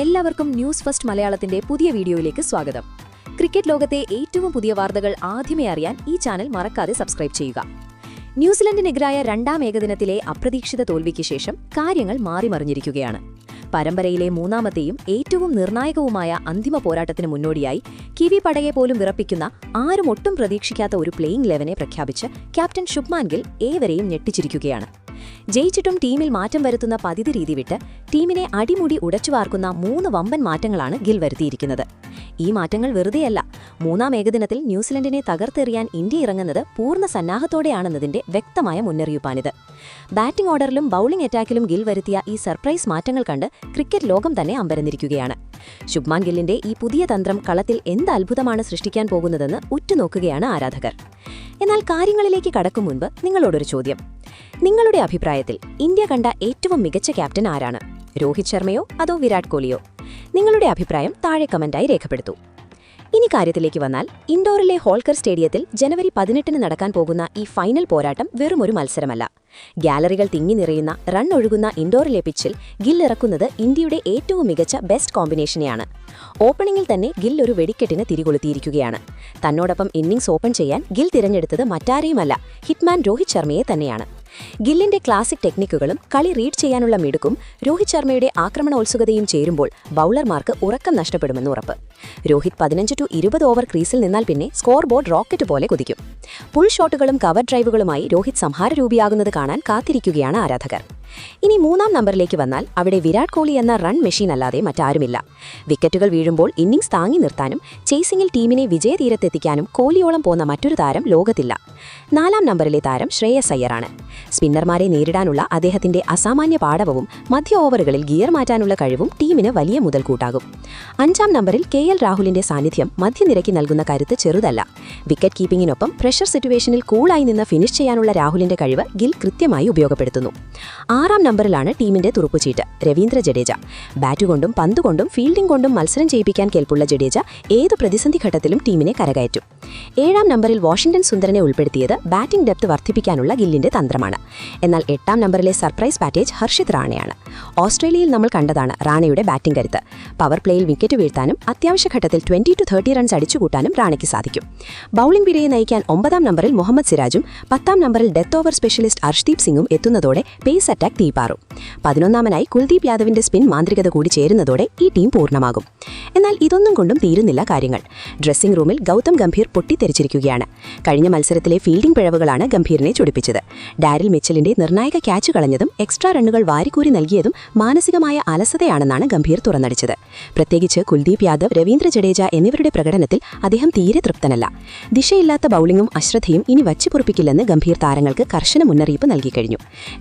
എല്ലാവർക്കും news first മലയാളത്തിന്റെ പുതിയ വീഡിയോയിലേക്ക് സ്വാഗതം. ക്രിക്കറ്റ് ലോകത്തെ ഏറ്റവും പുതിയ വാർത്തകൾ ആദ്യമേ അറിയാൻ ഈ ചാനൽ മറക്കാതെ സബ്സ്ക്രൈബ് ചെയ്യുക. ന്യൂസിലൻഡിനെതിരായ രണ്ടാം ഏകദിനത്തിലെ അപ്രതീക്ഷിത തോൽവിക്ക് ശേഷം കാര്യങ്ങൾ മാറിമറിഞ്ഞിരിക്കുകയാണ്. പരമ്പരയിലെ മൂന്നാമത്തെയും ഏറ്റവും നിർണായകവുമായ അന്തിമ പോരാട്ടത്തിന് മുന്നോടിയായി കിവി പടയെ പോലും വിറപ്പിക്കുന്ന ആരും ഒട്ടും പ്രതീക്ഷിക്കാത്ത ഒരു പ്ലേയിംഗ് 11 പ്രഖ്യാപിച്ച് ക്യാപ്റ്റൻ ശുഭ്മാൻ ഗിൽ ഏവരെയും ഞെട്ടിച്ചിരിക്കുകയാണ്. ജയിച്ചിട്ടും ടീമിൽ മാറ്റം വരുത്തുന്ന പതിവ് രീതി വിട്ട് ടീമിനെ അടിമുടി ഉടച്ചുവാർക്കുന്ന 3 വമ്പൻ മാറ്റങ്ങളാണ് ഗിൽ വരുത്തിയിരിക്കുന്നത്. ഈ മാറ്റങ്ങൾ വെറുതെയല്ല. മൂന്നാം ഏകദിനത്തിൽ ന്യൂസിലൻഡിനെ തകർത്തെറിയാൻ ഇന്ത്യ ഇറങ്ങുന്നത് പൂർണ്ണ സന്നാഹത്തോടെയാണെന്നതിന്റെ വ്യക്തമായ മുന്നറിയിപ്പാണിത്. ബാറ്റിംഗ് ഓർഡറിലും ബൌളിംഗ് അറ്റാക്കിലും ഗിൽ വരുത്തിയ ഈ സർപ്രൈസ് മാറ്റങ്ങൾ കണ്ട് ക്രിക്കറ്റ് ലോകം തന്നെ അമ്പരന്നിരിക്കുകയാണ്. ശുഭ്മാൻ ഗില്ലിന്റെ ഈ പുതിയ തന്ത്രം കളത്തിൽ എന്ത് അത്ഭുതമാണ് സൃഷ്ടിക്കാൻ പോകുന്നതെന്ന് ഉറ്റുനോക്കുകയാണ് ആരാധകർ. എന്നാൽ കാര്യങ്ങളിലേക്ക് കടക്കും മുൻപ് നിങ്ങളോടൊരു ചോദ്യം. നിങ്ങളുടെ അഭിപ്രായത്തിൽ ഇന്ത്യ കണ്ട ഏറ്റവും മികച്ച ക്യാപ്റ്റൻ ആരാണ്? രോഹിത് ശർമ്മയോ അതോ വിരാട് കോഹ്ലിയോ? നിങ്ങളുടെ അഭിപ്രായം താഴെ കമന്റായി രേഖപ്പെടുത്തൂ. ഇനി കാര്യത്തിലേക്ക് വന്നാൽ, ഇൻഡോറിലെ ഹോൾക്കർ സ്റ്റേഡിയത്തിൽ ജനുവരി 18 നടക്കാൻ പോകുന്ന ഈ ഫൈനൽ പോരാട്ടം വെറുമൊരു മത്സരമല്ല. ഗാലറികൾ തിങ്ങി നിറയുന്ന റൺ ഒഴുകുന്ന ഇൻഡോറിലെ പിച്ചിൽ ഗിൽ ഇറക്കുന്നത് ഇന്ത്യയുടെ ഏറ്റവും മികച്ച ബെസ്റ്റ് കോമ്പിനേഷനെയാണ്. ഓപ്പണിംഗിൽ തന്നെ ഗിൽ ഒരു വെടിക്കെട്ടിന് തിരികൊളുത്തിയിരിക്കുകയാണ്. തന്നോടൊപ്പം ഇന്നിംഗ്സ് ഓപ്പൺ ചെയ്യാൻ ഗിൽ തിരഞ്ഞെടുത്തത് മറ്റാരെയുമല്ല, ഹിറ്റ്മാൻ രോഹിത് ശർമ്മയെ തന്നെയാണ്. ഗില്ലിന്റെ ക്ലാസിക് ടെക്നിക്കുകളും കളി റീഡ് ചെയ്യാനുള്ള മിടുക്കും രോഹിത് ശർമ്മയുടെ ആക്രമണോത്സുകതയും ചേരുമ്പോൾ ബൌളർമാർക്ക് ഉറക്കം നഷ്ടപ്പെടുമെന്ന് ഉറപ്പ്. രോഹിത് 15 to 20 ഓവർ ക്രീസിൽ നിന്നാൽ പിന്നെ സ്കോർ ബോർഡ് റോക്കറ്റ് പോലെ കുതിക്കും. പുൾ ഷോട്ടുകളും കവർ ഡ്രൈവുകളുമായി രോഹിത് സംഹാരരൂപിയാകുന്നത് കാണാൻ കാത്തിരിക്കുകയാണ് ആരാധകർ. ഇനി മൂന്നാം നമ്പറിലേക്ക് വന്നാൽ, അവിടെ വിരാട് കോഹ്ലി എന്ന റൺ മെഷീൻ അല്ലാതെ മറ്റാരുമില്ല. വിക്കറ്റുകൾ വീഴുമ്പോൾ ഇന്നിംഗ്സ് താങ്ങി നിർത്താനും ചേസിംഗിൽ ടീമിനെ വിജയതീരത്തെത്തിക്കാനും കോഹ്ലിയോളം പോന്ന മറ്റൊരു താരം ലോകത്തില്ല. നാലാം നമ്പറിലെ താരം ശ്രേയസ് അയ്യറാണ്. സ്പിന്നർമാരെ നേരിടാനുള്ള അദ്ദേഹത്തിന്റെ അസാമാന്യ പാടവവും മധ്യ ഓവറുകളിൽ ഗിയർ മാറ്റാനുള്ള കഴിവും ടീമിന് വലിയ മുതൽക്കൂട്ടാകും. അഞ്ചാം നമ്പറിൽ KL രാഹുലിന്റെ സാന്നിധ്യം മധ്യനിരയ്ക്ക് നൽകുന്ന കരുത്ത് ചെറുതല്ല. വിക്കറ്റ് കീപ്പിംഗിനൊപ്പം പ്രഷർ സിറ്റുവേഷനിൽ കൂളായി നിന്ന് ഫിനിഷ് ചെയ്യാനുള്ള രാഹുലിന്റെ കഴിവ് ഗിൽ കൃത്യമായി ഉപയോഗപ്പെടുത്തുന്നു. ആറാം നമ്പറിലാണ് ടീമിന്റെ തുറുപ്പുചീട്ട് രവീന്ദ്ര ജഡേജ. ബാറ്റുകൊണ്ടും പന്തുകൊണ്ടും ഫീൽഡിംഗ് കൊണ്ടും മത്സരം ചെയ്യിപ്പിക്കാൻ കെൽപ്പുള്ള ജഡേജ ഏത് പ്രതിസന്ധി ഘട്ടത്തിലും ടീമിനെ കരകയറ്റും. ഏഴാം നമ്പറിൽ വാഷിംഗ്ടൺ സുന്ദരനെ ഉൾപ്പെടുത്തിയത് ബാറ്റിംഗ് ഡെപ്ത് വർദ്ധിപ്പിക്കാനുള്ള ഗില്ലിന്റെ തന്ത്രമാണ്. എന്നാൽ എട്ടാം നമ്പറിലെ സർപ്രൈസ് പാറ്റേജ് ഹർഷിത് റാണയാണ്. ഓസ്ട്രേലിയയിൽ നമ്മൾ കണ്ടതാണ് റാണയുടെ ബാറ്റിംഗ് കരുത്ത്. പവർ പ്ലേയിൽ വിക്കറ്റ് വീഴ്ത്താനും അത്യാവശ്യ ഘട്ടത്തിൽ 20 to 30 റൺസ് അടിച്ചുകൂട്ടാനും റാണയ്ക്ക് സാധിക്കും. ബൌളിംഗ് പിരിയെ നയിക്കാൻ 9ാം നമ്പറിൽ മുഹമ്മദ് സിരാജും 10ാം നമ്പറിൽ ഡെത്ത് ഓവർ സ്പെഷ്യലിസ്റ്റ് അർഷ്ദീപ് സിംഗും എത്തുന്നതോടെ പേസ് അറ്റാക്ക് തീപാറും. 11ാമനായി കുൽദീപ് യാദവിന്റെ സ്പിൻ മാന്ത്രികത കൂടി ചേരുന്നതോടെ ഈ ടീം പൂർണ്ണമാകും. എന്നാൽ ഇതൊന്നും കൊണ്ടും തീരുന്നില്ല കാര്യങ്ങൾ. ഡ്രസ്സിംഗ് റൂമിൽ ഗൗതം ഗംഭീർ പൊട്ടിത്തെറിച്ചിരിക്കുകയാണ്. കഴിഞ്ഞ മത്സരത്തിലെ ഫീൽഡിംഗ് പിഴവുകളാണ് ഗംഭീറിനെ ചൊടിപ്പിച്ചത്. ഡാരിൽ മിച്ചലിന്റെ നിർണായക ക്യാച്ച് കളഞ്ഞതും എക്സ്ട്രാ റണ്ണുകൾ വാരിക്കൂരി നൽകിയതും മാനസികമായ അലസതയാണെന്നാണ് ഗംഭീർ തുറന്നടിച്ചത്. പ്രത്യേകിച്ച് കുൽദീപ് യാദവ്, രവീന്ദ്ര ജഡേജ എന്നിവരുടെ പ്രകടനത്തിൽ അദ്ദേഹം തീരെ തൃപ്തനല്ല. ദിശയില്ലാത്ത ബൌളിംഗും അശ്രദ്ധയും ഇനി വച്ചുപൊറുപ്പിക്കില്ലെന്ന് ഗംഭീർ താരങ്ങൾക്ക് കർശന മുന്നറിയിപ്പ് നൽകിക്കഴിഞ്ഞു.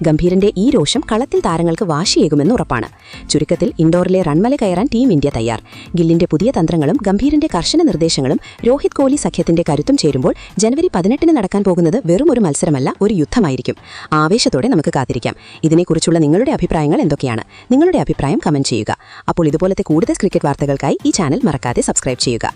ഗംഭീറിന്റെ ഈ രോഷം കളത്തിൽ താരങ്ങൾക്ക് വാശിയേകുമെന്ന് ഉറപ്പാണ്. ചുരുക്കത്തിൽ ഇൻഡോറിലെ റൺമല കയറാൻ ടീം ഇന്ത്യ തയ്യാർ. ഗില്ലിന്റെ പുതിയ തന്ത്രങ്ങളും ഗംഭീറിന്റെ കർശന നിർദ്ദേശങ്ങളും രോഹിത് കോഹ്ലി സഖ്യത്തിന്റെ കരുത്തും ചേരുമ്പോൾ ജനുവരി 18 നടക്കാൻ പോകുന്നത് വെറും ഒരു മത്സരമല്ല, ഒരു യുദ്ധമായിരിക്കും. ആവേശത്തോടെ നമുക്ക് കാത്തിരിക്കാം. ഇതിനെക്കുറിച്ചുള്ള നിങ്ങളുടെ അഭിപ്രായങ്ങൾ എന്തൊക്കെയാണ്? നിങ്ങളുടെ അഭിപ്രായം കമന്റ് ചെയ്യുക. അപ്പോൾ ഇതുപോലത്തെ കൂടുതൽ ക്രിക്കറ്റ് വാർത്തകൾക്കായി ഈ ചാനൽ മറക്കാതെ സബ്സ്ക്രൈബ് ചെയ്യുക.